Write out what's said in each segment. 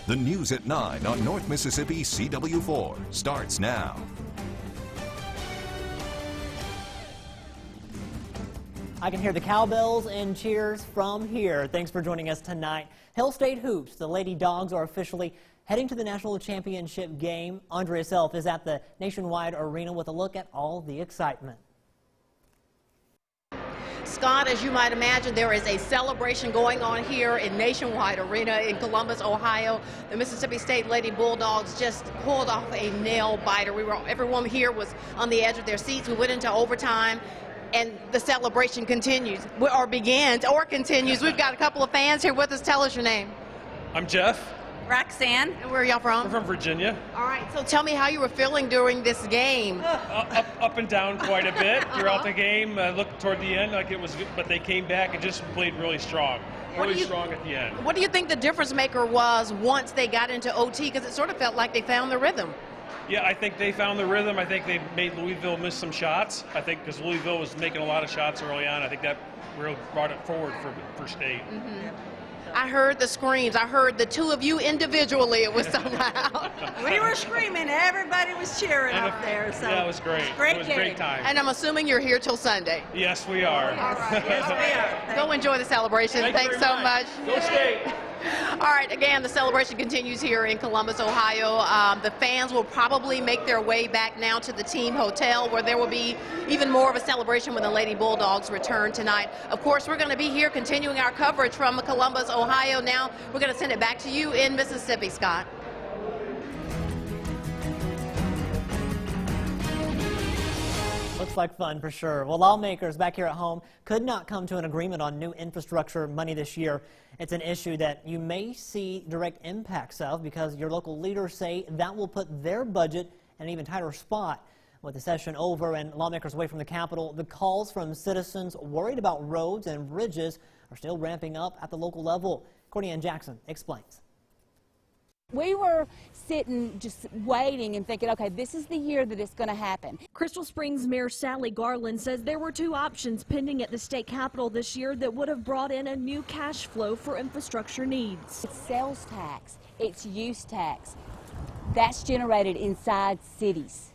The news at 9 on North Mississippi CW4 starts now. I can hear the cowbells and cheers from here. Thanks for joining us tonight. Hill State Hoops, the Lady Dogs are officially heading to the National Championship game. Andrea Self is at the Nationwide Arena with a look at all the excitement. Scott, as you might imagine, there is a celebration going on here in Nationwide Arena in Columbus, Ohio. The Mississippi State Lady Bulldogs just pulled off a nail biter. Everyone here was on the edge of their seats. We went into overtime, and the celebration continues, or begins, or continues. We've got a couple of fans here with us. Tell us your name. I'm Jeff. Roxanne. And where are y'all from? We're from Virginia. All right, so tell me how you were feeling during this game. Up and down quite a bit throughout the game. Looked toward the end like it was good, but they came back and just played really strong. Really strong at the end. What do you think the difference maker was once they got into OT? Because it sort of felt like they found the rhythm. Yeah, I think they found the rhythm. I think they made Louisville miss some shots. I think because Louisville was making a lot of shots early on, I think that really brought it forward for State. Mm-hmm. I heard the screams. I heard the two of you individually. It was so loud. We were screaming. Everybody was cheering up there. So yeah, it was great. It was a great time. And I'm assuming you're here till Sunday. Yes, we are. All right. Yes, we are. Go enjoy the celebration. Thanks so much. Go State. All right, again, the celebration continues here in Columbus, Ohio. The fans will probably make their way back now to the team hotel, where there will be even more of a celebration when the Lady Bulldogs return tonight. Of course, we're going to be here continuing our coverage from Columbus, Ohio. Now we're going to send it back to you in Mississippi, Scott. Looks like fun for sure. Well, lawmakers back here at home could not come to an agreement on new infrastructure money this year. It's an issue that you may see direct impacts of because your local leaders say that will put their budget in an even tighter spot. With the session over and lawmakers away from the Capitol, the calls from citizens worried about roads and bridges are still ramping up at the local level. Courtney Jackson explains. We were sitting just waiting and thinking, okay, this is the year that it's going to happen. Crystal Springs Mayor Sally Garland says there were two options pending at the state capitol this year that would have brought in a new cash flow for infrastructure needs. It's sales tax, it's use tax. That's generated inside cities.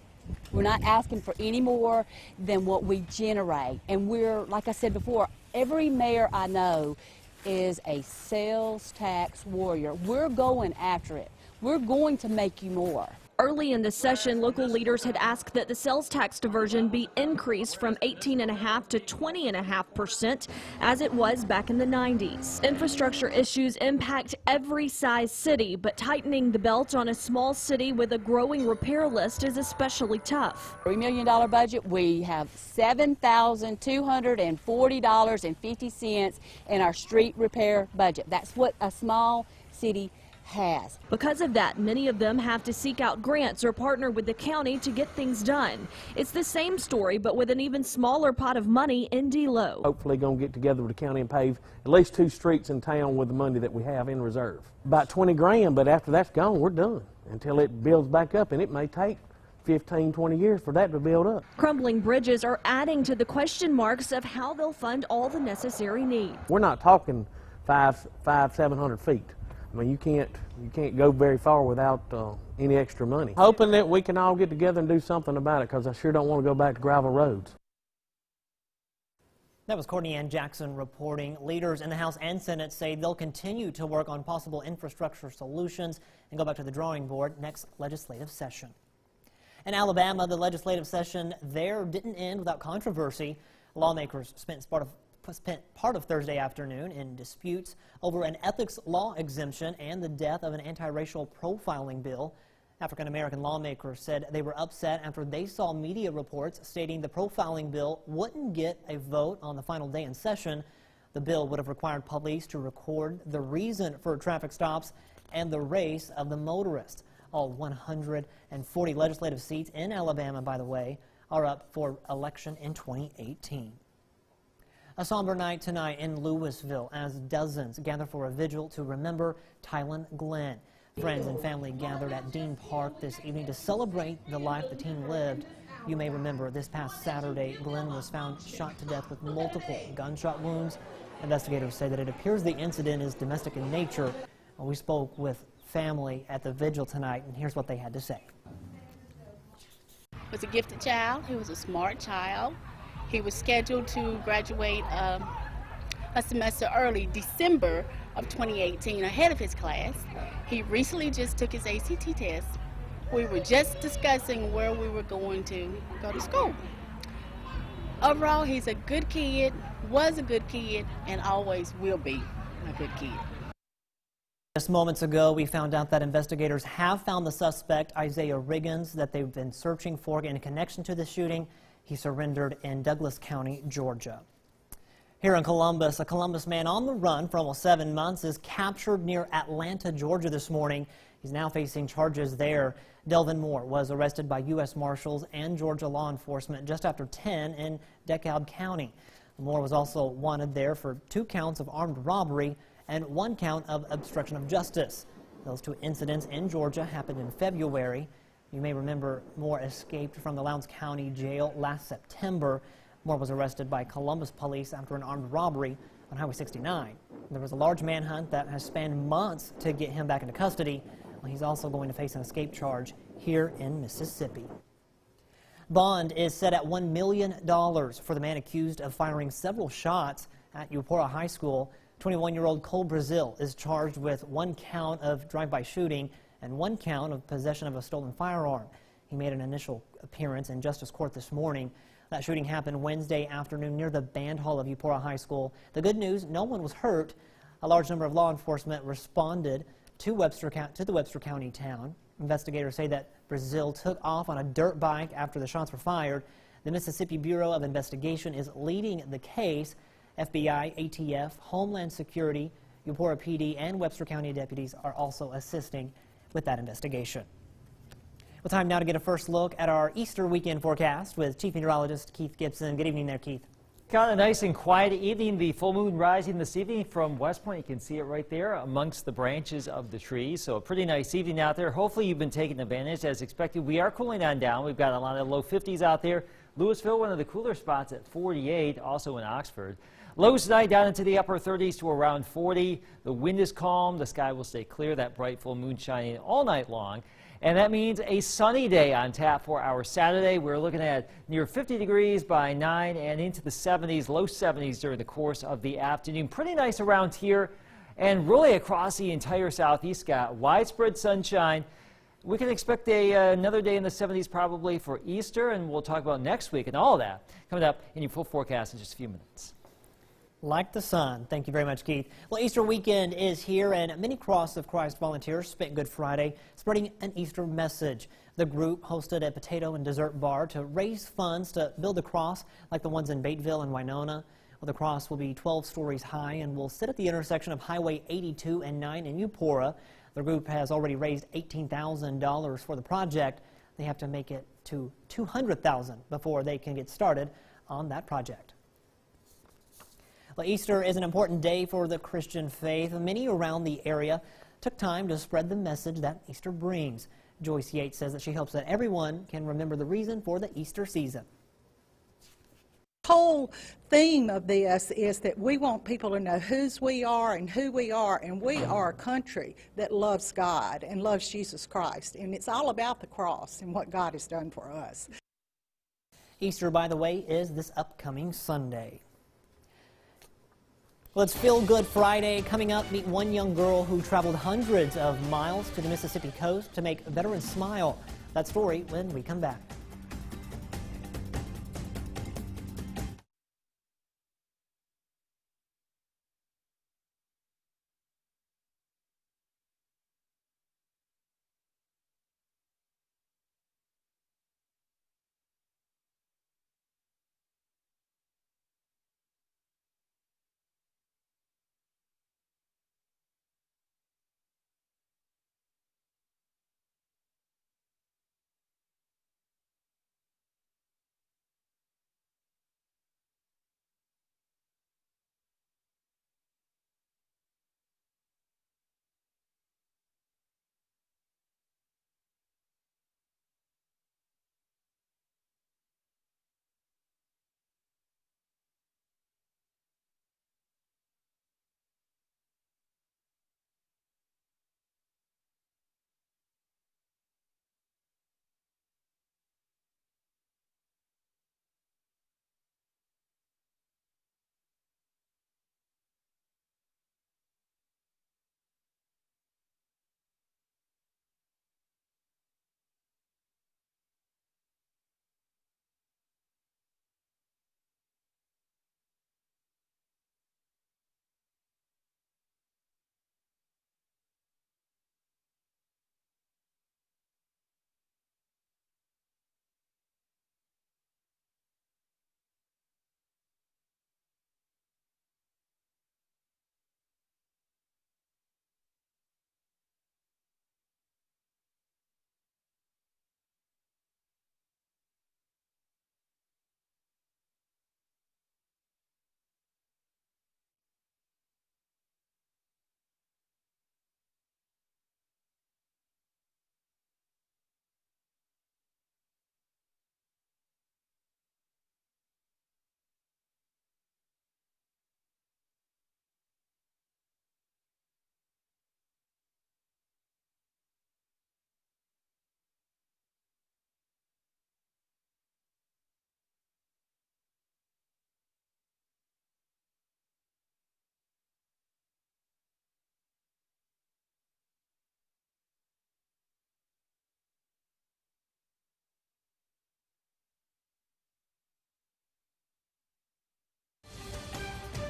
We're not asking for any more than what we generate. And we're, like I said before, every mayor I know is a sales tax warrior. We're going after it. We're going to make you more. Early in the session, local leaders had asked that the sales tax diversion be increased from 18.5% to 20.5% as it was back in the 90s. Infrastructure issues impact every size city, but tightening the belt on a small city with a growing repair list is especially tough. $3 million budget, we have $7,240.50 in our street repair budget. That's what a small city has. Because of that, many of them have to seek out grants or partner with the county to get things done. It's the same story, but with an even smaller pot of money in D-Lo. Hopefully going to get together with the county and pave at least 2 streets in town with the money that we have in reserve. About 20 grand, but after that's gone, we're done until it builds back up, and it may take 15, 20 years for that to build up. Crumbling bridges are adding to the question marks of how they'll fund all the necessary needs. We're not talking 700 feet. I mean, you can't go very far without any extra money. Hoping that we can all get together and do something about it, because I sure don't want to go back to gravel roads. That was Courtney Jackson reporting. Leaders in the House and Senate say they'll continue to work on possible infrastructure solutions and go back to the drawing board next legislative session. In Alabama, the legislative session there didn't end without controversy. Lawmakers spent part of Thursday afternoon in disputes over an ethics law exemption and the death of an anti-racial profiling bill. African-American lawmakers said they were upset after they saw media reports stating the profiling bill wouldn't get a vote on the final day in session. The bill would have required police to record the reason for traffic stops and the race of the motorist. All 140 legislative seats in Alabama, by the way, are up for election in 2018. A somber night tonight in Louisville as dozens gather for a vigil to remember Tylen Glenn. Friends and family gathered at Dean Park this evening to celebrate the life the teen lived. You may remember this past Saturday, Glenn was found shot to death with multiple gunshot wounds. Investigators say that it appears the incident is domestic in nature. Well, we spoke with family at the vigil tonight, and here's what they had to say. Was a gifted child. He was a smart child. He was scheduled to graduate a semester early, December of 2018, ahead of his class. He recently just took his ACT test. We were just discussing where we were going to go to school. Overall, he's a good kid, was a good kid, and always will be a good kid. Just moments ago, we found out that investigators have found the suspect, Isaiah Riggins, that they've been searching for in connection to the shooting. He surrendered in Douglas County, Georgia. Here in Columbus, a Columbus man on the run for almost 7 months is captured near Atlanta, Georgia this morning. He's now facing charges there. Delvin Moore was arrested by U.S. Marshals and Georgia law enforcement just after 10 in DeKalb County. Moore was also wanted there for 2 counts of armed robbery and 1 count of obstruction of justice. Those 2 incidents in Georgia happened in February. You may remember Moore escaped from the Lowndes County Jail last September. Moore was arrested by Columbus police after an armed robbery on Highway 69. There was a large manhunt that has spanned months to get him back into custody. Well, he's also going to face an escape charge here in Mississippi. Bond is set at $1 million for the man accused of firing several shots at EUPORA High School. 21-year-old Cole Brazil is charged with 1 count of drive-by shooting and 1 count of possession of a stolen firearm. He made an initial appearance in Justice Court this morning. That shooting happened Wednesday afternoon near the band hall of EUPORA High School. The good news, no one was hurt. A large number of law enforcement responded to the Webster County town. Investigators say that Brazil took off on a dirt bike after the shots were fired. The Mississippi Bureau of Investigation is leading the case. FBI, ATF, Homeland Security, EUPORA PD, and Webster County deputies are also assisting with that investigation. Well, time now to get a first look at our Easter weekend forecast with Chief Meteorologist Keith Gibson. Good evening there, Keith. Got a nice and quiet evening. The full moon rising this evening from West Point. You can see it right there amongst the branches of the trees. So a pretty nice evening out there. Hopefully you've been taking advantage. As expected, we are cooling on down. We've got a lot of low 50s out there. Louisville, one of the cooler spots at 48, also in Oxford. Lows tonight down into the upper 30s to around 40. The wind is calm. The sky will stay clear. That bright full moon shining all night long. And that means a sunny day on tap for our Saturday. We're looking at near 50 degrees by 9 and into the 70s, low 70s during the course of the afternoon. Pretty nice around here and really across the entire southeast. Got widespread sunshine. We can expect another day in the 70s probably for Easter, and we'll talk about next week and all of that coming up in your full forecast in just a few minutes. Like the sun. Thank you very much, Keith. Well, Easter weekend is here, and many Cross of Christ volunteers spent Good Friday spreading an Easter message. The group hosted a potato and dessert bar to raise funds to build a cross like the ones in Bateville and Winona. Well, the cross will be 12 stories high and will sit at the intersection of Highway 82 and 9 in EUPORA. The group has already raised $18,000 for the project. They have to make it to $200,000 before they can get started on that project. Well, Easter is an important day for the Christian faith. Many around the area took time to spread the message that Easter brings. Joyce Yates says that she hopes that everyone can remember the reason for the Easter season. The whole theme of this is that we want people to know whose we are and who we are, and we are a country that loves God and loves Jesus Christ, and it's all about the cross and what God has done for us. Easter, by the way, is this upcoming Sunday. Well, it's Feel Good Friday. Coming up, meet one young girl who traveled hundreds of miles to the Mississippi coast to make veterans smile. That story when we come back.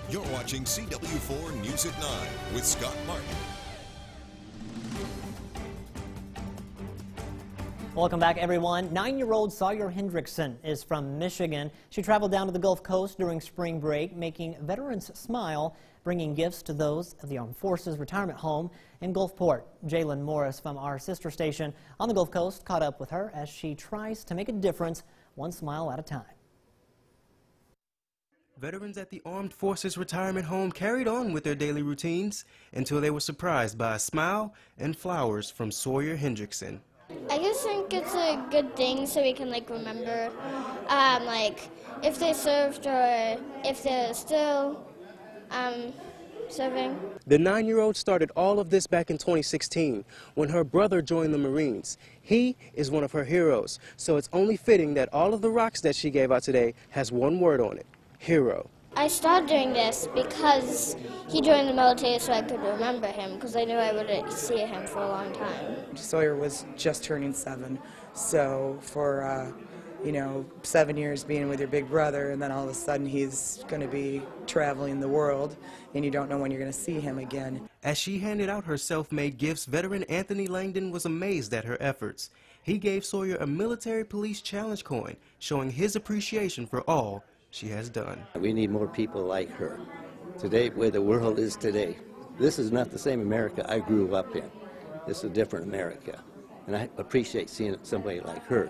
You're watching CW4 News at 9 with Scott Martin. Welcome back, everyone. 9-year-old Sawyer Hendrickson is from Michigan. She traveled down to the Gulf Coast during spring break, making veterans smile, bringing gifts to those of the Armed Forces Retirement Home in Gulfport. Jalen Morris from our sister station on the Gulf Coast caught up with her as she tries to make a difference, one smile at a time. Veterans at the Armed Forces Retirement Home carried on with their daily routines until they were surprised by a smile and flowers from Sawyer Hendrickson. I just think it's a good thing so we can remember if they served or if they're still serving. The 9-year-old started all of this back in 2016 when her brother joined the Marines. He is one of her heroes, so it's only fitting that all of the rocks that she gave out today has one word on it: hero. I started doing this because he joined the military so I could remember him, because I knew I wouldn't see him for a long time. Sawyer was just turning 7, so for 7 years being with your big brother, and then all of a sudden he's going to be traveling the world and you don't know when you're going to see him again. As she handed out her self-made gifts, veteran Anthony Langdon was amazed at her efforts. He gave Sawyer a military police challenge coin, showing his appreciation for all she has done. We need more people like her. Today, where the world is today, this is not the same America I grew up in. It's a different America. And I appreciate seeing somebody like her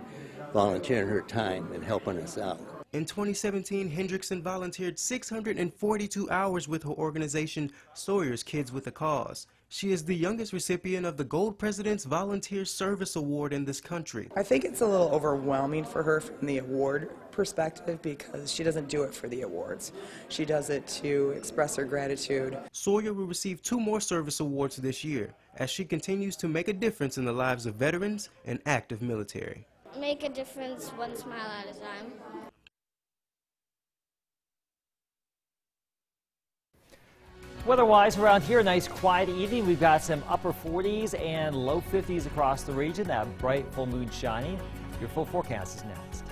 volunteering her time and helping us out. In 2017, Hendrickson volunteered 642 hours with her organization, Sawyer's Kids with a Cause. She is the youngest recipient of the Gold President's Volunteer Service Award in this country. I think it's a little overwhelming for her from the award perspective because she doesn't do it for the awards. She does it to express her gratitude. Sawyer will receive 2 more service awards this year as she continues to make a difference in the lives of veterans and active military. Make a difference one smile at a time. Weather-wise around here, a nice quiet evening. We've got some upper 40s and low 50s across the region. That bright full moon shining. Your full forecast is next.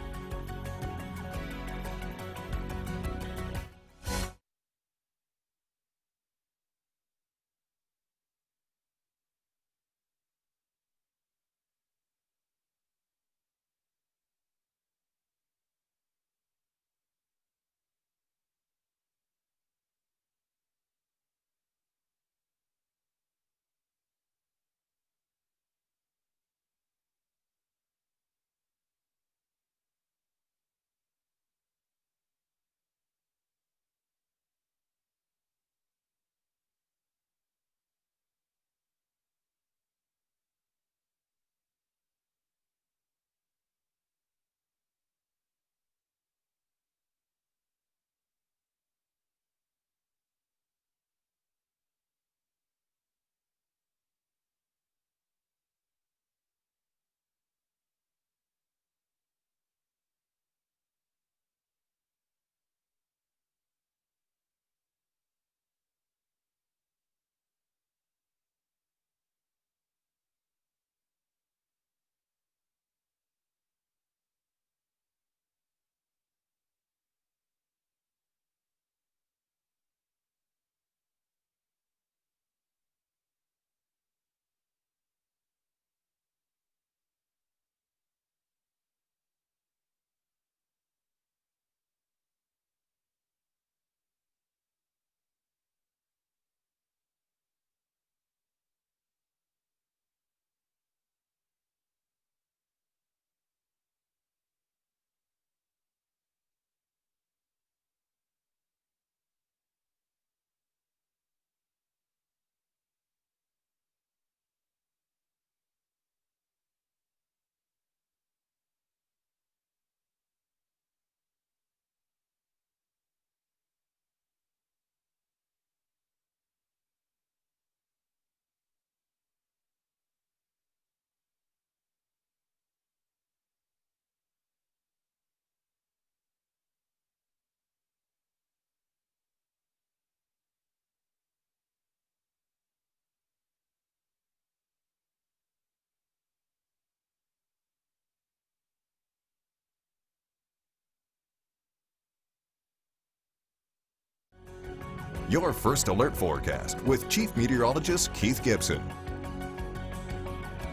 your first alert forecast with Chief Meteorologist Keith Gibson.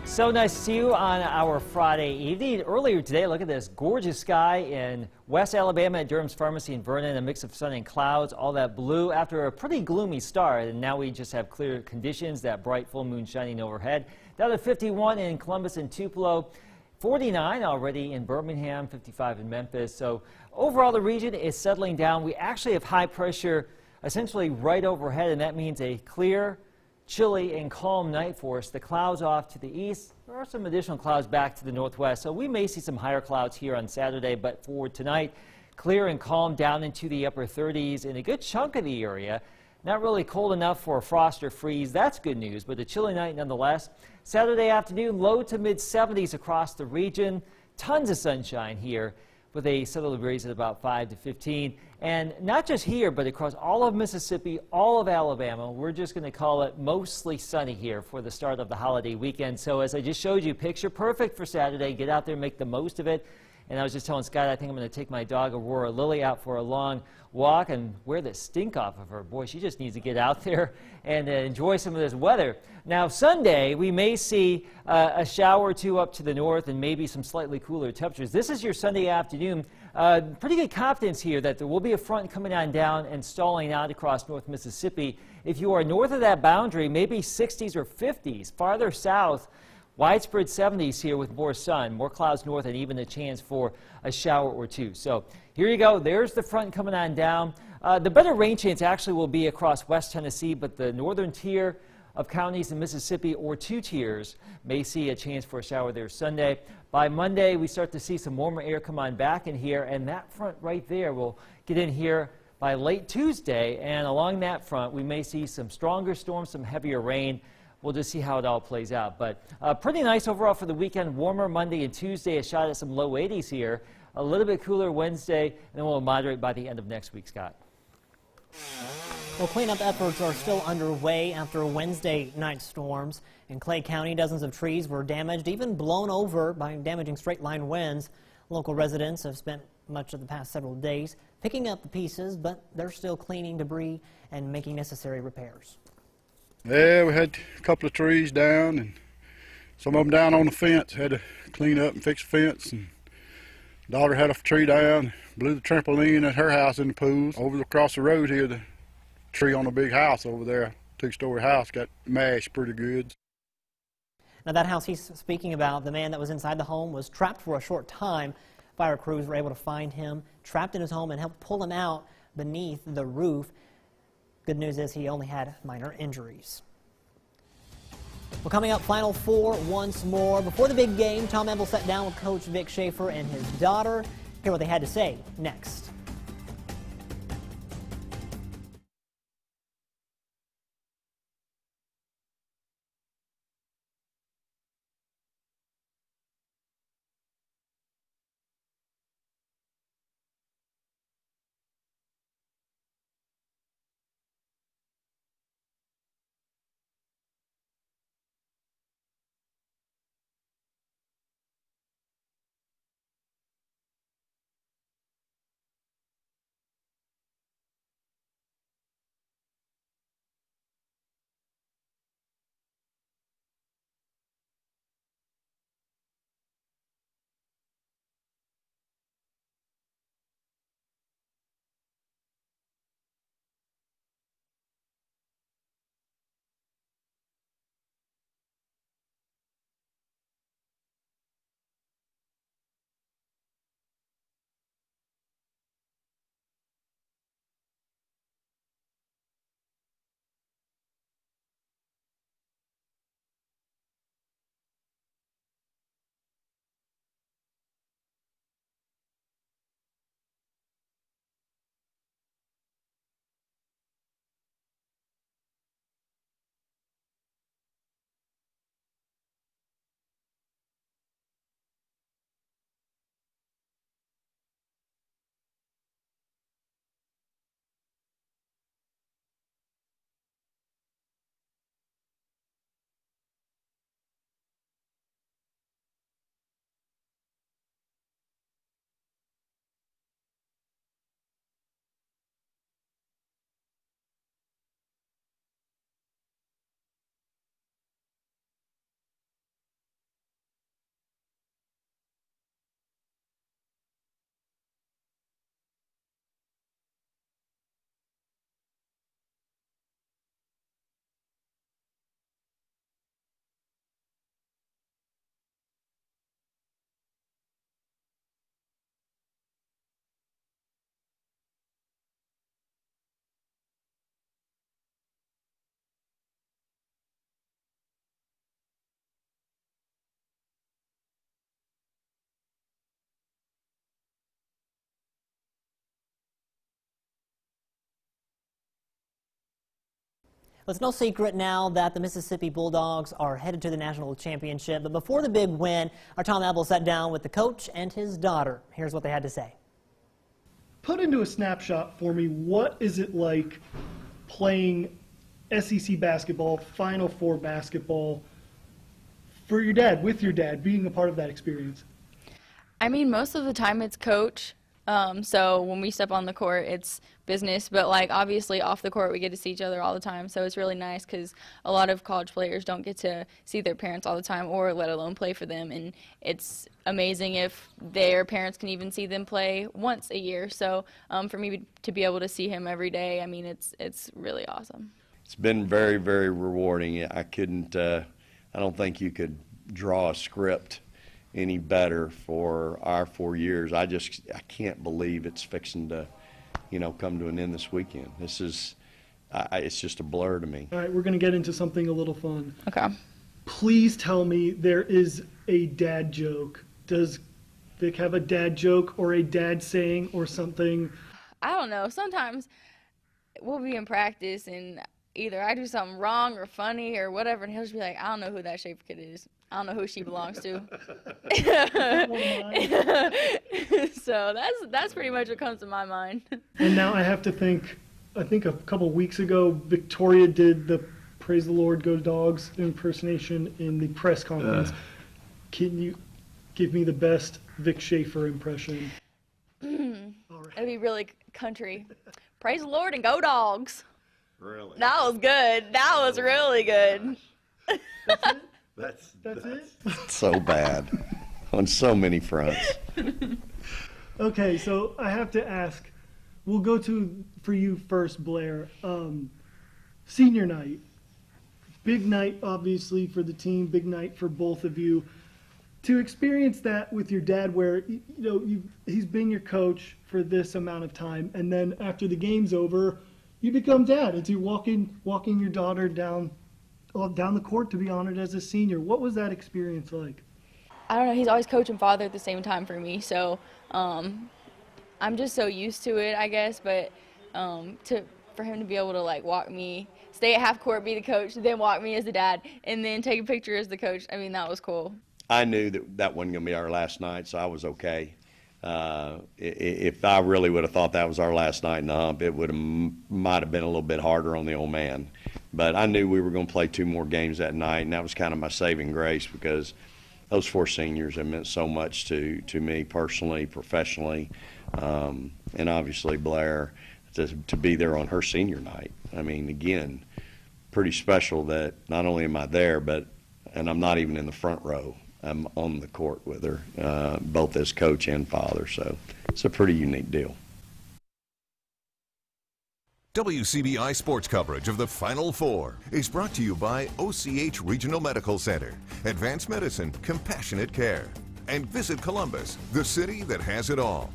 So nice to see you on our Friday evening. Earlier today, look at this gorgeous sky in West Alabama at Durham's Pharmacy in Vernon, a mix of sun and clouds, all that blue after a pretty gloomy start. And now we just have clear conditions, that bright full moon shining overhead. Down to 51 in Columbus and Tupelo, 49 already in Birmingham, 55 in Memphis. So overall, the region is settling down. We actually have high pressure essentially right overhead, and that means a clear, chilly and calm night for us. The clouds off to the east. There are some additional clouds back to the northwest, so we may see some higher clouds here on Saturday, but for tonight, clear and calm down into the upper 30s in a good chunk of the area. Not really cold enough for a frost or freeze. That's good news, but a chilly night nonetheless. Saturday afternoon, low to mid 70s across the region. Tons of sunshine here with a southerly breeze at about 5 to 15. And not just here, but across all of Mississippi, all of Alabama. We're just going to call it mostly sunny here for the start of the holiday weekend. So as I just showed you, picture perfect for Saturday. Get out there, make the most of it. And I was just telling Scott, I think I'm going to take my dog Aurora Lily out for a long walk and wear the stink off of her. Boy, she just needs to get out there and enjoy some of this weather. Now, Sunday, we may see a shower or two up to the north and maybe some slightly cooler temperatures. This is your Sunday afternoon. Pretty good confidence here that there will be a front coming on down and stalling out across North Mississippi. If you are north of that boundary, maybe 60s or 50s. Farther south, widespread 70s here with more sun, more clouds north, and even a chance for a shower or two. So here you go. There's the front coming on down. The better rain chance actually will be across West Tennessee, but the northern tier of counties in Mississippi, or two tiers, may see a chance for a shower there Sunday. By Monday, we start to see some warmer air come on back in here, and that front right there will get in here by late Tuesday. And along that front, we may see some stronger storms, some heavier rain. We'll just see how it all plays out. But pretty nice overall for the weekend. Warmer Monday and Tuesday, a shot at some low 80s here. A little bit cooler Wednesday, and then we'll moderate by the end of next week, Scott. Well, cleanup efforts are still underway after Wednesday night storms. In Clay County, dozens of trees were damaged, even blown over by damaging straight-line winds. Local residents have spent much of the past several days picking up the pieces, but they're still cleaning debris and making necessary repairs. Yeah, we had a couple of trees down and some of them down on the fence. Had to clean up and fix the fence. And daughter had a tree down, blew the trampoline at her house in the pools. Over across the road here, the tree on a big house over there, two-story house, got mashed pretty good. Now that house he's speaking about, the man that was inside the home was trapped for a short time. Fire crews were able to find him trapped in his home and help pull him out beneath the roof. Good news is he only had minor injuries. Well, coming up, Final Four once more. Before the big game, Tom Emble sat down with Coach Vic Schaefer and his daughter. Hear what they had to say next. It's no secret now that the Mississippi Bulldogs are headed to the national championship. But before the big win, our Tom Abel sat down with the coach and his daughter. Here's what they had to say. Put into a snapshot for me, what is it like playing SEC basketball, Final Four basketball, for your dad, with your dad, being a part of that experience? I mean, most of the time it's coach. So when we step on the court, it's business. But, like, obviously off the court, we get to see each other all the time. So it's really nice because a lot of college players don't get to see their parents all the time or let alone play for them. And it's amazing if their parents can even see them play once a year. So for me to be able to see him every day, I mean, it's really awesome. It's been very, very rewarding. I don't think you could draw a script any better for our 4 years. I can't believe it's fixing to, come to an end this weekend. It's just a blur to me. All right, we're going to get into something a little fun. Okay. Please tell me there is a dad joke. Does Vic have a dad joke or a dad saying or something? I don't know. Sometimes we'll be in practice and either I do something wrong or funny or whatever, and he'll just be like, I don't know who that Schaefer kid is. I don't know who she belongs to. So that's pretty much what comes to my mind. And now I have to think, I think a couple weeks ago, Victoria did the Praise the Lord, Go Dogs impersonation in the press conference. Can you give me the best Vic Schaefer impression? It'd be really country. Praise the Lord and go dogs. Really? That was good. That was really good. That's it? So bad on so many fronts. Okay, so I have to ask, we'll go for you first, Blair. Senior night. Big night, obviously, for the team. Big night for both of you. To experience that with your dad where, he's been your coach for this amount of time, and then after the game's over, you become dad. It's you walking your daughter down the court to be honored as a senior. What was that experience like? I don't know. He's always coach and father at the same time for me. So I'm just so used to it, I guess. But for him to be able to, like, walk me, stay at half court, be the coach, then walk me as the dad, and then take a picture as the coach, I mean, that was cool. I knew that wasn't going to be our last night, so I was okay. If I really would have thought that was our last night in the hump, it might have been a little bit harder on the old man. But I knew we were going to play 2 more games that night, and that was kind of my saving grace because those 4 seniors have meant so much to me personally, professionally, and obviously Blair to be there on her senior night. I mean, again, pretty special that not only am I there, and I'm not even in the front row. I'm on the court with her, both as coach and father, so it's a pretty unique deal. WCBI sports coverage of the Final Four is brought to you by OCH Regional Medical Center, advanced medicine, compassionate care, and Visit Columbus, the city that has it all.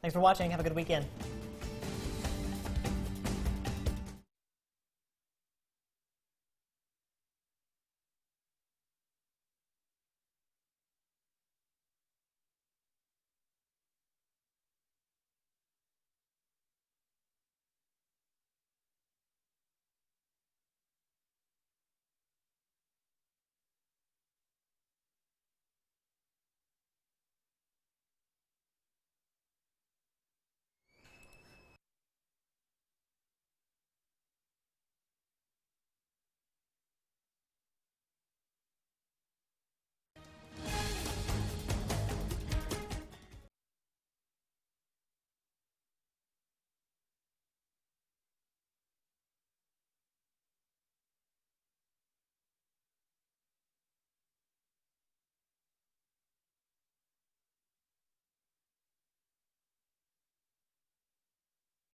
Thanks for watching. Have a good weekend.